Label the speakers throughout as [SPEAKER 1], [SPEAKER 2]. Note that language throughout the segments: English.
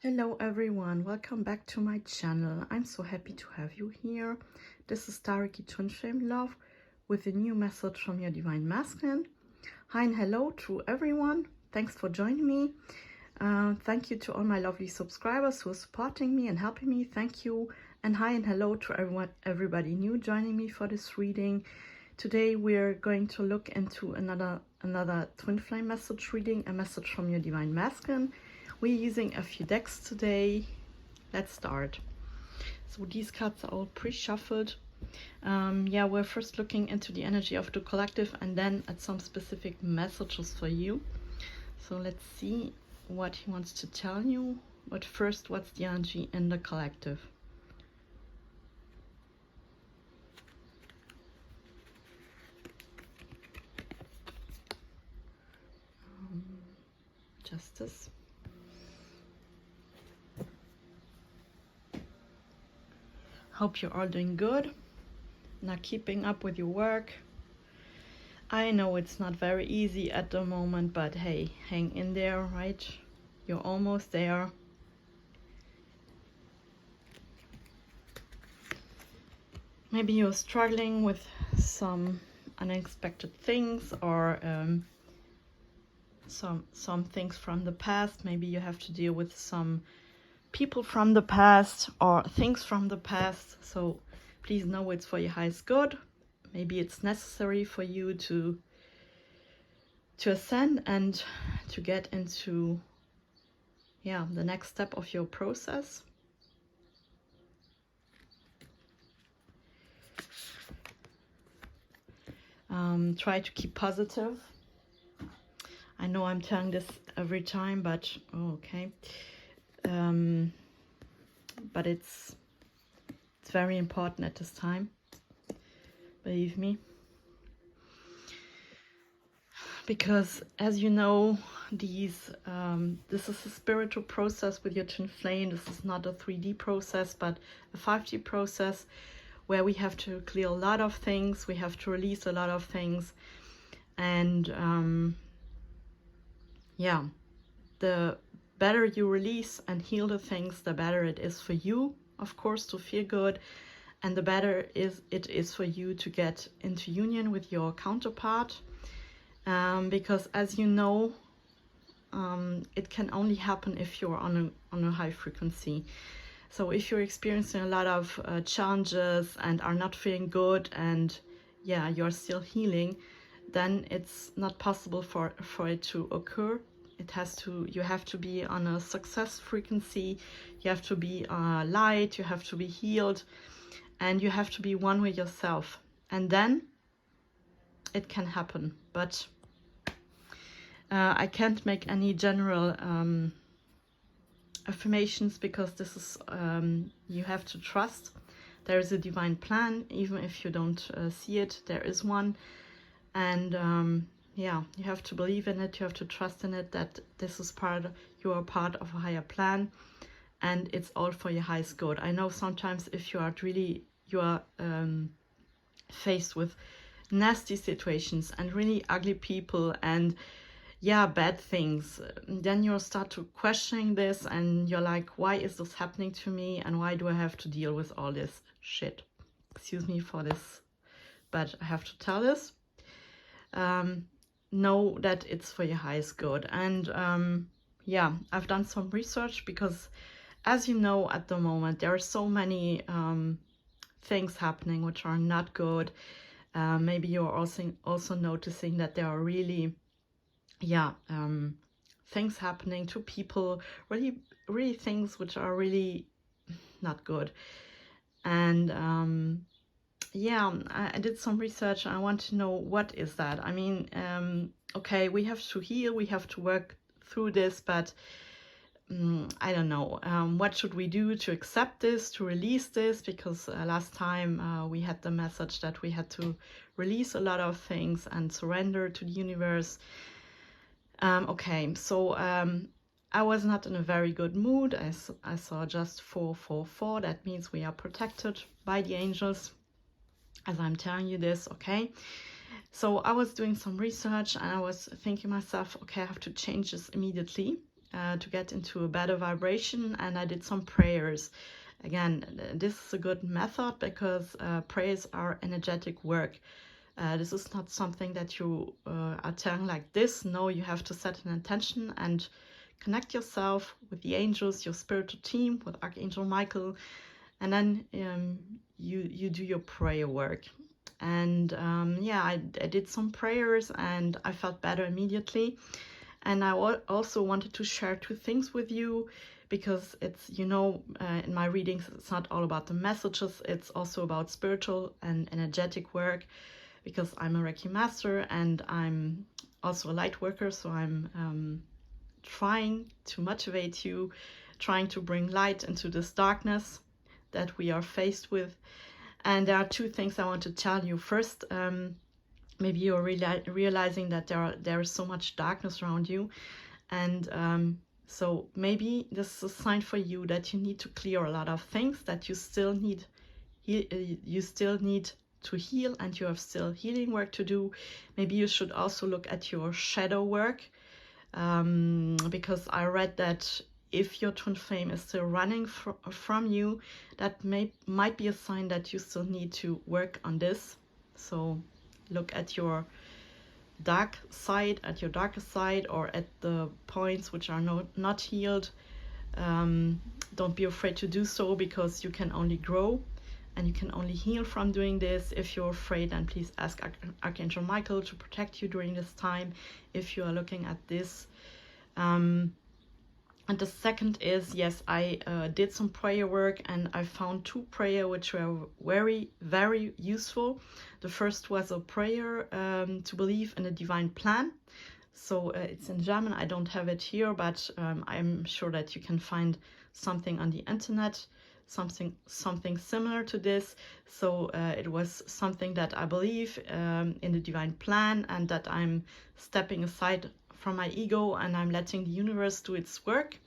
[SPEAKER 1] Hello everyone, welcome back to my channel. I'm so happy to have you here. This is Reiki Twin Flame Love with a new message from your Divine Masculine. Hi and hello to everyone. Thanks for joining me. Thank you to all my lovely subscribers who are supporting me and helping me. Thank you. And hi and hello to everybody new joining me for this reading. Today we're going to look into another Twin Flame message reading, a message from your Divine Masculine. We're using a few decks today. Let's start. So these cards are all pre-shuffled. Yeah, we're first looking into the energy of the collective and then at some specific messages for you. So let's see what he wants to tell you. But first, what's the energy in the collective? Justice. Hope you're all doing good, not keeping up with your work. I know it's not very easy at the moment, but hey, hang in there, right? You're almost there. Maybe you're struggling with some unexpected things or some things from the past. Maybe you have to deal with some people from the past or things from the past. So please know it's for your highest good. Maybe it's necessary for you to ascend and to get into the next step of your process. Try to keep positive. I know I'm telling this every time, but okay. But it's very important at this time, believe me, because as you know, this is a spiritual process with your twin flame. This is not a 3D process but a 5D process where we have to clear a lot of things, we have to release a lot of things, and the better you release and heal the things, the better it is for you, of course, to feel good, and the better it is for you to get into union with your counterpart, because as you know, it can only happen if you're on a high frequency. So if you're experiencing a lot of challenges and are not feeling good, and you're still healing, then it's not possible for it to occur. You have to be on a success frequency, you have to be light, you have to be healed, and you have to be one with yourself, and then it can happen. But I can't make any general affirmations, because this is you have to trust there is a divine plan. Even if you don't see it, there is one, and you have to believe in it, you have to trust in it, that this is you are part of a higher plan, and it's all for your highest good. I know sometimes if you are faced with nasty situations and really ugly people and bad things, then you'll start to questioning this, and you're like, why is this happening to me, and why do I have to deal with all this shit? Excuse me for this, but I have to tell this. Know that it's for your highest good. And I've done some research, because as you know, at the moment there are so many things happening which are not good. Maybe you're also noticing that there are really things happening to people, really things which are really not good. And I did some research, and I want to know, what is that? I mean, okay, we have to heal, we have to work through this, but I don't know, what should we do to accept this, to release this? Because last time we had the message that we had to release a lot of things and surrender to the universe. Okay, so I was not in a very good mood. I saw just 444. That means we are protected by the angels, as I'm telling you this, okay? So I was doing some research, and I was thinking myself, okay, I have to change this immediately. to get into a better vibration, and I did some prayers. Again, this is a good method because prayers are energetic work. This is not something that you are telling like this. No, you have to set an intention and connect yourself with the angels, your spiritual team, with Archangel Michael, and then you do your prayer work. And yeah, I did some prayers and I felt better immediately. And I also wanted to share two things with you, because it's, you know, in my readings, it's not all about the messages, it's also about spiritual and energetic work, because I'm a Reiki master and I'm also a light worker. So I'm trying to motivate you, trying to bring light into this darkness that we are faced with. And there are two things I want to tell you. First, maybe you're realizing that there is so much darkness around you, and so maybe this is a sign for you that you need to clear a lot of things, that you still need to heal, and you have still healing work to do. Maybe you should also look at your shadow work, because I read that if your twin flame is still running from you, that might be a sign that you still need to work on this. So look at your dark side, at your darker side, or at the points which are not healed. Don't be afraid to do so, because you can only grow and you can only heal from doing this. If you're afraid, then please ask Archangel Michael to protect you during this time, if you are looking at this. And the second is, yes, I did some prayer work, and I found two prayers which were very, very useful. The first was a prayer to believe in a divine plan. So it's in German. I don't have it here, but I'm sure that you can find something on the internet, something similar to this. So it was something that I believe in the divine plan, and that I'm stepping aside from my ego and I'm letting the universe do its work.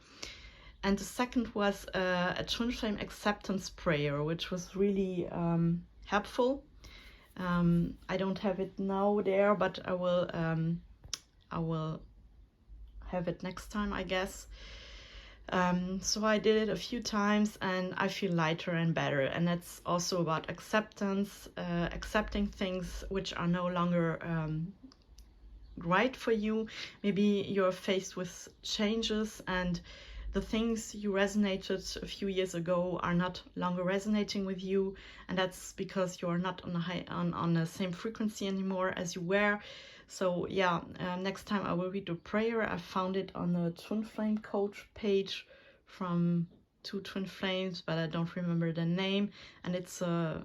[SPEAKER 1] And the second was a twin flame acceptance prayer, which was really helpful. I don't have it now there, but I will have it next time, I guess. So I did it a few times and I feel lighter and better. And that's also about acceptance, accepting things which are no longer right for you. Maybe you're faced with changes, and the things you resonated a few years ago are not longer resonating with you, and that's because you're not on the same frequency anymore as you were. So yeah, next time I will read the prayer. I found it on the Twin Flame Coach page from two twin flames, but I don't remember the name. And it's a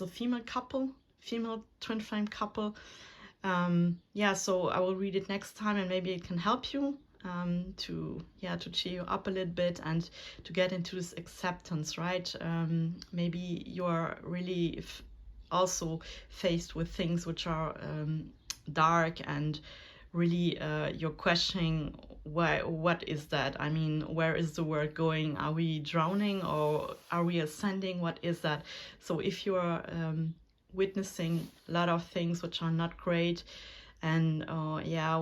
[SPEAKER 1] female couple, female twin flame couple. Yeah, so I will read it next time, and maybe it can help you to cheer you up a little bit and to get into this acceptance, right? Maybe you're really also faced with things which are dark, and really you're questioning what is that? I mean, where is the world going? Are we drowning or are we ascending? What is that? So if you're witnessing a lot of things which are not great, and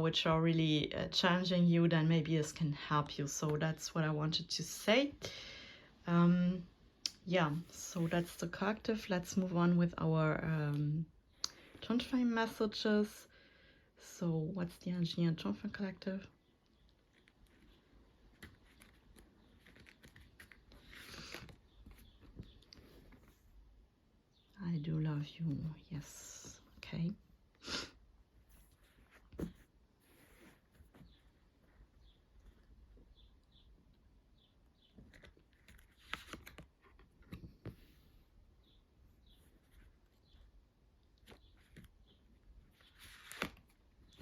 [SPEAKER 1] which are really challenging you, then maybe this can help you. So that's what I wanted to say. Yeah, so that's the collective. Let's move on with our twin flame messages. So what's the energy in twin flame collective? I do love you. Yes. Okay.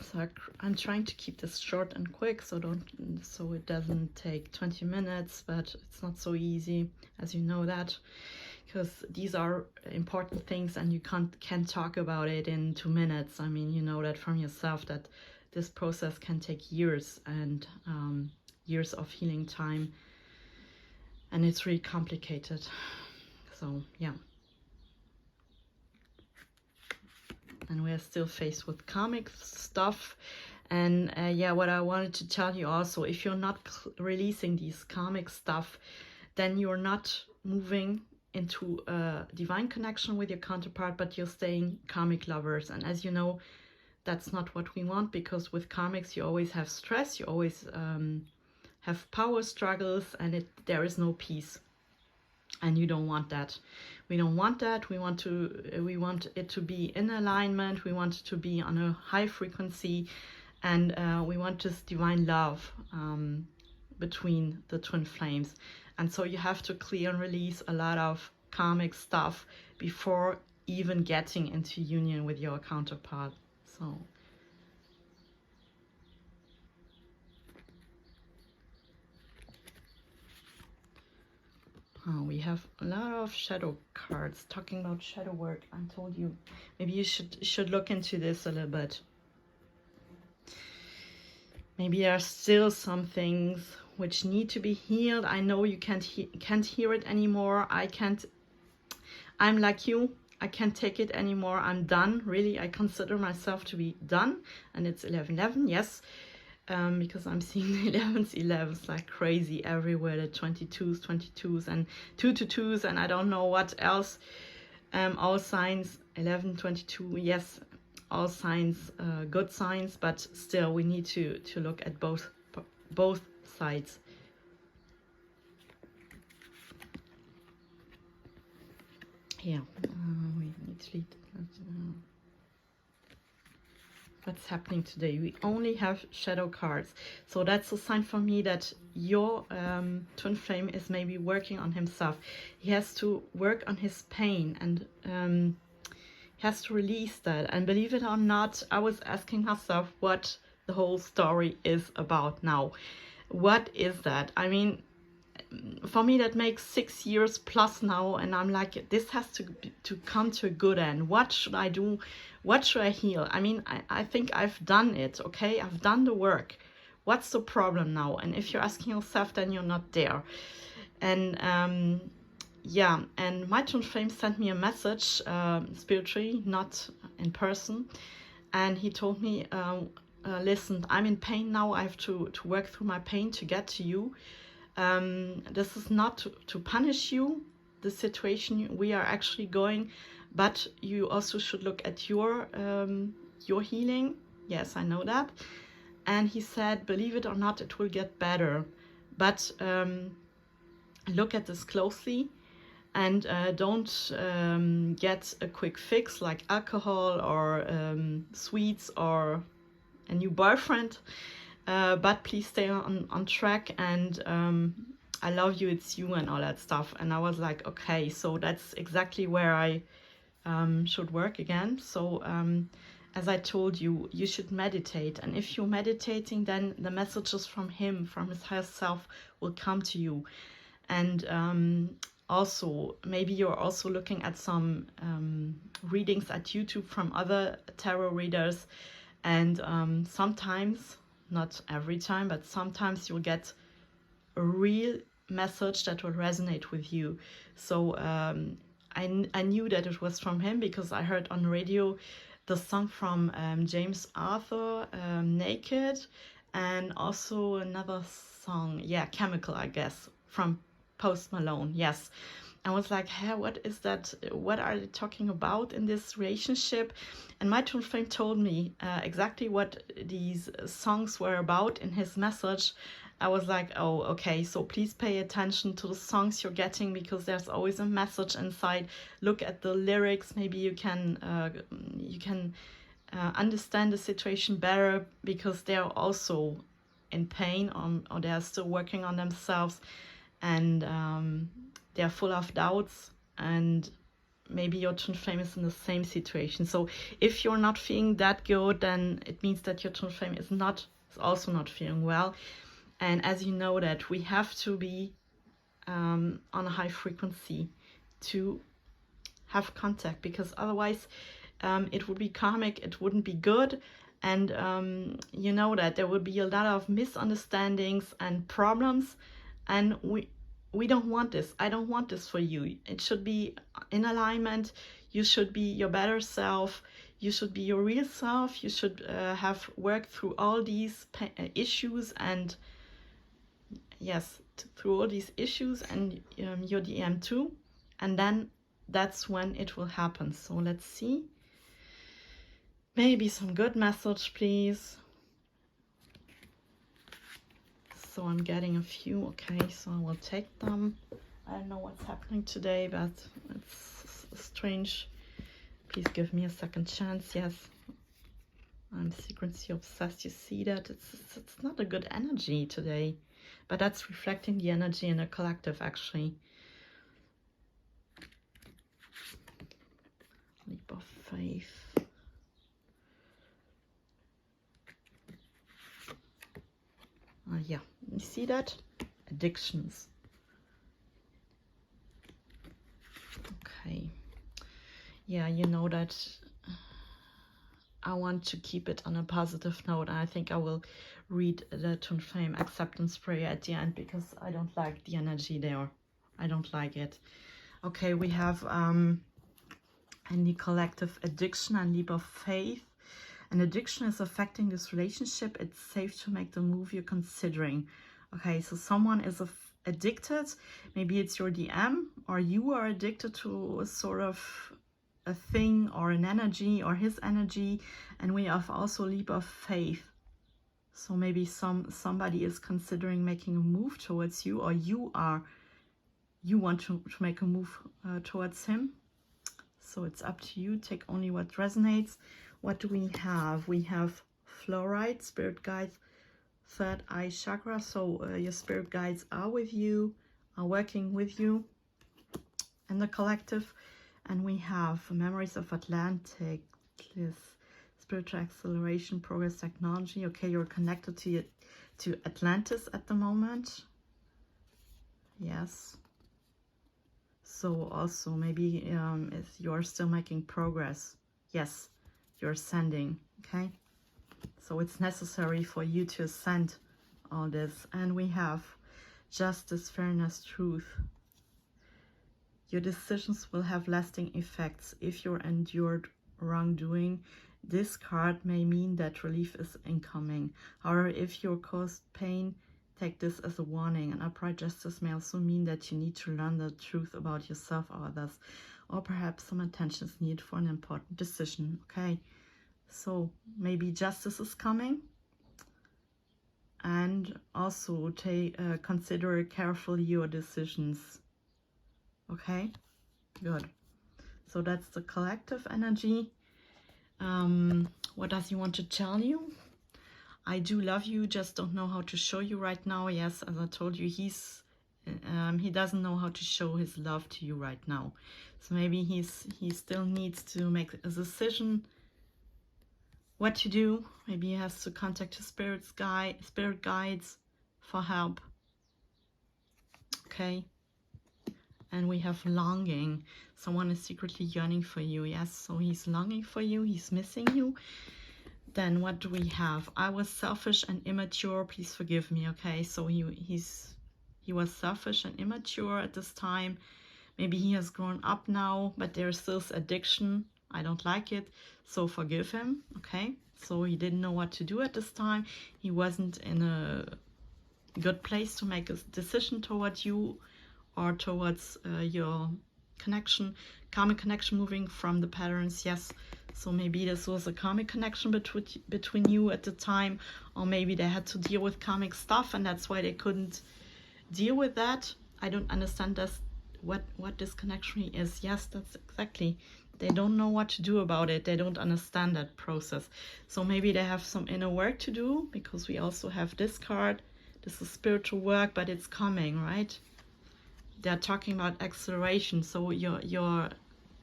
[SPEAKER 1] So I'm trying to keep this short and quick, so it doesn't take 20 minutes, but it's not so easy, as you know that, because these are important things and you can't talk about it in 2 minutes. I mean, you know that from yourself, that this process can take years and years of healing time, and it's really complicated. So yeah. And we are still faced with karmic stuff, And yeah, what I wanted to tell you also, if you're not releasing these karmic stuff, then you're not moving into a divine connection with your counterpart, but you're staying karmic lovers. And as you know, that's not what we want, because with karmics you always have stress, you always have power struggles, and there is no peace. And you don't want that. We don't want that. We want it to be in alignment. We want it to be on a high frequency, and we want this divine love between the twin flames. And so you have to clear and release a lot of karmic stuff before even getting into union with your counterpart. So we have a lot of shadow cards talking about shadow work. I told you, maybe you should look into this a little bit. Maybe there are still some things which need to be healed. I know you can't hear it anymore. I'm like you. I can't take it anymore. I'm done. Really, I consider myself to be done. And it's 11:11, yes. Because I'm seeing the 11s like crazy everywhere, the 22s and 222s, and I don't know what else. All signs 11, 22, yes, all signs, good signs, but still we need to look at both sides. Yeah, we need to lead. What's happening today? We only have shadow cards, so that's a sign for me that your twin flame is maybe working on himself. He has to work on his pain, and he has to release that. And believe it or not, I was asking myself what the whole story is about now. What is that? I mean, for me that makes 6 years plus now, and I'm like, this has to come to a good end. What should I do? What should I heal? I mean, I think I've done it, okay? I've done the work. What's the problem now? And if you're asking yourself, then you're not there. And yeah, and my twin flame sent me a message, spiritually, not in person, and he told me, listen, I'm in pain now. I have to work through my pain to get to you. This is not to punish you, the situation we are actually going, but you also should look at your healing. Yes, I know that. And he said, believe it or not, it will get better, but look at this closely, and don't get a quick fix like alcohol or sweets or a new boyfriend. But please stay on track, and I love you, it's you, and all that stuff. And I was like, okay, so that's exactly where I should work again. So as I told you, you should meditate, and if you're meditating, then the messages from him, from his higher self, will come to you. And also, maybe you're also looking at some readings at YouTube from other tarot readers, and sometimes, not every time, but sometimes you'll get a real message that will resonate with you. So I knew that it was from him because I heard on radio the song from James Arthur, Naked, and also another song, yeah, Chemical, I guess, from Post Malone, yes. I was like, hey, what is that? What are they talking about in this relationship? And my twin flame told me exactly what these songs were about in his message. I was like, oh, okay, so please pay attention to the songs you're getting, because there's always a message inside. Look at the lyrics. Maybe you can understand the situation better, because they're also in pain, or they're still working on themselves, and they're full of doubts, and maybe your twin flame is in the same situation. So if you're not feeling that good, then it means that your twin flame is also not feeling well. And as you know, that we have to be on a high frequency to have contact, because otherwise it would be karmic, it wouldn't be good. And you know that there would be a lot of misunderstandings and problems, and we don't want this. I don't want this for you. It should be in alignment. You should be your better self. You should be your real self. You should have worked through all these issues and yes, through all these issues and your DM too. And then that's when it will happen. So let's see. Maybe some good message, please. So I'm getting a few. Okay, so I will take them. I don't know what's happening today, but it's strange. Please give me a second chance. Yes, I'm secretly obsessed. You see that? It's not a good energy today, but that's reflecting the energy in a collective, actually. Leap of faith. Yeah, you see that? Addictions. Okay. Yeah, you know that I want to keep it on a positive note. I think I will read the Twin Flame acceptance prayer at the end because I don't like the energy there. I don't like it. Okay, we have in the collective addiction and leap of faith. An addiction is affecting this relationship. It's safe to make the move you're considering. Okay, so someone is addicted. Maybe it's your DM or you are addicted to a sort of a thing or an energy or his energy. And we have also leap of faith. So maybe somebody is considering making a move towards you, or you want to make a move towards him. So it's up to you. Take only what resonates. What do we have? We have fluorite, spirit guides, third eye chakra. So your spirit guides are with you, are working with you in the collective. And we have memories of Atlantic, spiritual acceleration, progress, technology. Okay, you're connected to Atlantis at the moment. Yes. So also maybe if you're still making progress. Yes. You're ascending, okay? So it's necessary for you to ascend all this. And we have justice, fairness, truth. Your decisions will have lasting effects. If you're endured wrongdoing, this card may mean that relief is incoming. However, if you're caused pain, take this as a warning. An upright justice may also mean that you need to learn the truth about yourself or others. Or perhaps some attention is needed for an important decision. Okay, so maybe justice is coming, and also consider carefully your decisions. Okay, good. So that's the collective energy. What does he want to tell you? I do love you, just don't know how to show you right now. Yes, as I told you, he doesn't know how to show his love to you right now. So maybe he still needs to make a decision what to do. Maybe he has to contact his spirit guides for help. Okay. And we have longing. Someone is secretly yearning for you. Yes, so he's longing for you. He's missing you. Then what do we have? I was selfish and immature. Please forgive me. Okay, so he was selfish and immature at this time. Maybe he has grown up now, but there's still addiction. I don't like it. So forgive him. Okay, so he didn't know what to do at this time. He wasn't in a good place to make a decision towards you or towards your connection, karmic connection, moving from the patterns. Yes, so maybe this was a karmic connection between you at the time, or maybe they had to deal with karmic stuff and that's why they couldn't deal with that. I don't understand what this connection is. Yes, that's exactly. They don't know what to do about it. They don't understand that process. So maybe they have some inner work to do, because we also have this card. This is spiritual work, but it's coming, right? They're talking about acceleration, so you're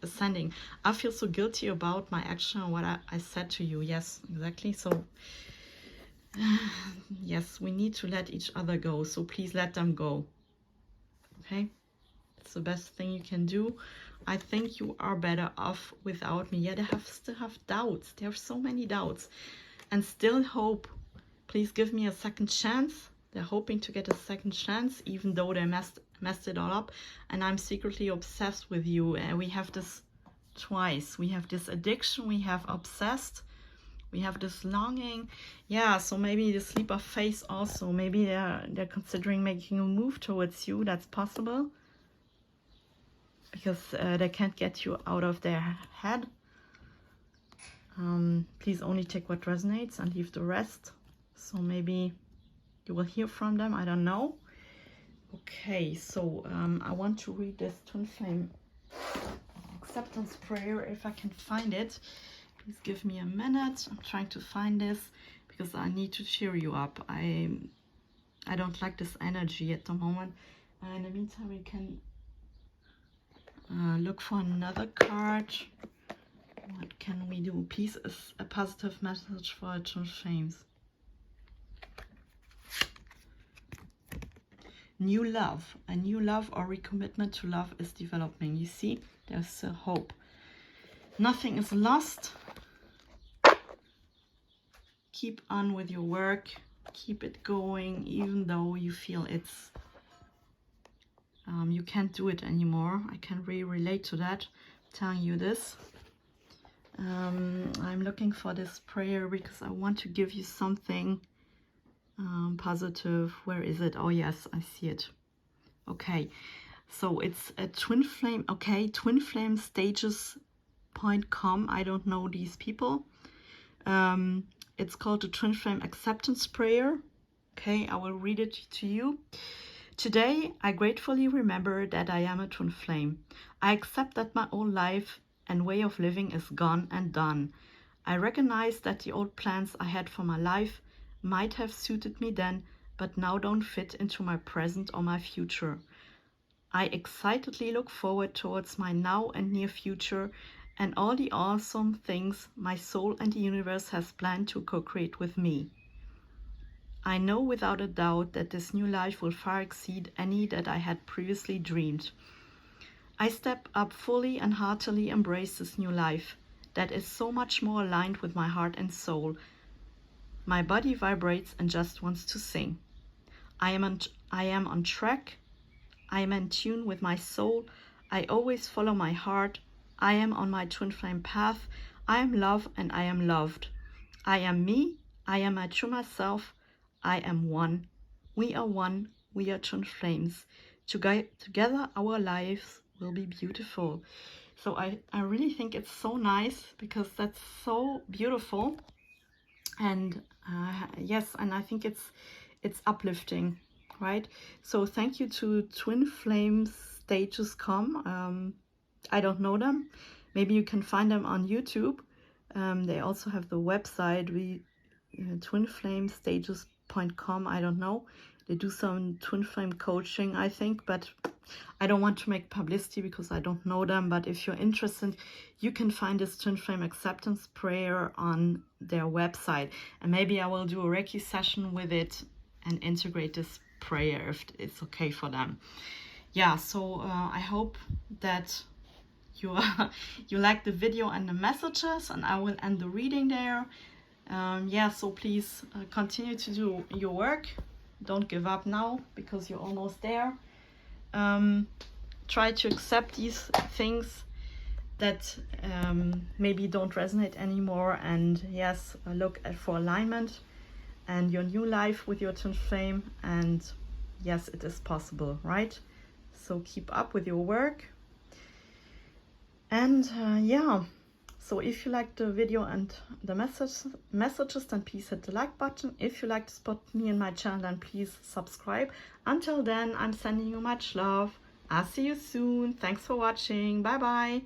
[SPEAKER 1] ascending. I feel so guilty about my action and what I said to you. Yes, exactly. So yes, we need to let each other go. So please let them go. Okay, it's the best thing you can do. I think you are better off without me. Yeah, they still have doubts. They have so many doubts and still hope. Please give me a second chance. They're hoping to get a second chance, even though they messed it all up. And I'm secretly obsessed with you. And we have this twice. We have this addiction, we have obsessed, we have this longing. Yeah, so maybe the sleeper phase also. Maybe they're considering making a move towards you. That's possible. Because they can't get you out of their head. Please only take what resonates and leave the rest. So maybe you will hear from them. I don't know. Okay, so I want to read this twin flame acceptance prayer if I can find it. Please give me a minute. I'm trying to find this because I need to cheer you up. I don't like this energy at the moment. In the meantime, we can look for another card. What can we do? Peace is a positive message for twin flames. New love. A new love or recommitment to love is developing. You see, there's a hope. Nothing is lost. Keep on with your work. Keep it going, even though you feel it's you can't do it anymore. I can really relate to that, telling you this. I'm looking for this prayer because I want to give you something positive. Where is it? Oh yes, I see it. Okay, so it's a twin flame. Okay, twinflamestages.com. I don't know these people. It's called the twin flame acceptance prayer. Okay, I will read it to you. Today, I gratefully remember that I am a twin flame. I accept that my old life and way of living is gone and done. I recognize that the old plans I had for my life might have suited me then, but now don't fit into my present or my future. I excitedly look forward towards my now and near future and all the awesome things my soul and the universe has planned to co-create with me. I know without a doubt that this new life will far exceed any that I had previously dreamed. I step up fully and heartily embrace this new life that is so much more aligned with my heart and soul. My body vibrates and just wants to sing. I am on track. I am in tune with my soul. I always follow my heart. I am on my twin flame path. I am love and I am loved. I am me. I am my true myself. I am one. We are one. We are twin flames. Together our lives will be beautiful. So I really think it's so nice because that's so beautiful. And yes, and I think it's uplifting, right? So thank you to twinflamestages.com. I don't know them. Maybe you can find them on YouTube. They also have the website twinflamestages.com. I don't know. They do some twin flame coaching, I think, but I don't want to make publicity because I don't know them. But if you're interested, you can find this twin flame acceptance prayer on their website. And maybe I will do a Reiki session with it and integrate this prayer if it's okay for them. Yeah, so I hope that you like the video and the messages, and I will end the reading there. Yeah, so please continue to do your work. Don't give up now because you're almost there. Try to accept these things that maybe don't resonate anymore, and yes, look for alignment and your new life with your twin flame. And yes, it is possible, right? So keep up with your work. And yeah, so if you liked the video and the messages, then please hit the like button. If you like to support me and my channel, then please subscribe. Until then, I'm sending you much love. I'll see you soon. Thanks for watching. Bye bye.